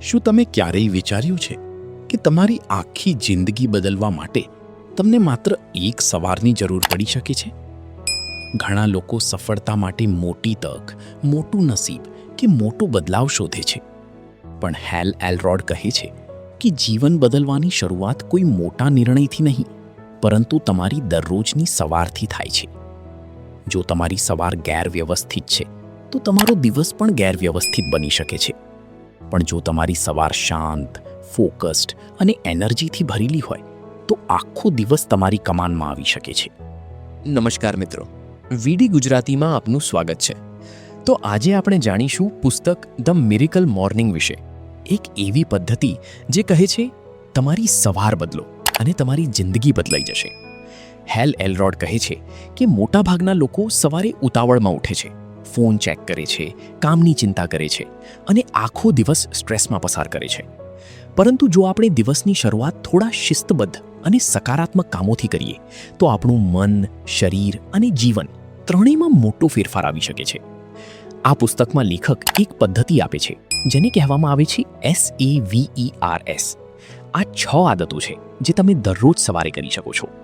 શું તમે ક્યારેય વિચાર્યું છે કે તમારી આખી જિંદગી બદલવા માટે તમને માત્ર એક સવારની જરૂર પડી શકે છે? ઘણા લોકો સફળતા માટે મોટી તક, મોટું નસીબ કે મોટો બદલાવ શોધે છે. પણ હેલ એલરોડ કહે છે કે જીવન બદલવાની શરૂઆત કોઈ મોટા નિર્ણયથી નહીં, પરંતુ તમારી દરરોજની સવારથી થાય છે. જો તમારી સવાર ગેરવ્યવસ્થિત છે, તો તમારો દિવસ પણ ગેરવ્યવસ્થિત બની શકે છે. પણ જો તમારી સવાર શાંત, ફોકસ્ડ અને એનર્જીથી ભરેલી હોય, તો આખો દિવસ તમારી કમાનમાં આવી શકે છે. નમસ્કાર મિત્રો, વીડી ગુજરાતીમાં આપનું સ્વાગત છે. તો આજે આપણે જાણીશું પુસ્તક ધ મિરેકલ મોર્નિંગ વિશે. એક એવી પદ્ધતિ જે કહે છે તમારી સવાર બદલો અને તમારી જિંદગી બદલાઈ જશે. હેલ એલરોડ કહે છે કે મોટાભાગના લોકો સવારે ઉતાવળમાં ઉઠે છે, ફોન ચેક કરે છે, કામની ચિંતા કરે છે અને આખો દિવસ સ્ટ્રેસમાં પસાર કરે છે. પરંતુ જો આપણે દિવસની શરૂઆત થોડા શિસ્તબદ્ધ અને સકારાત્મક કામોથી કરીએ, તો આપણું મન, શરીર અને જીવન ત્રણેયમાં મોટો ફેરફાર આવી શકે છે. આ પુસ્તકમાં લેખક એક પદ્ધતિ આપે છે જેને કહેવામાં આવે છે SAVERS. આ 6 આદતો છે જે તમે દરરોજ સવારે કરી શકો છો.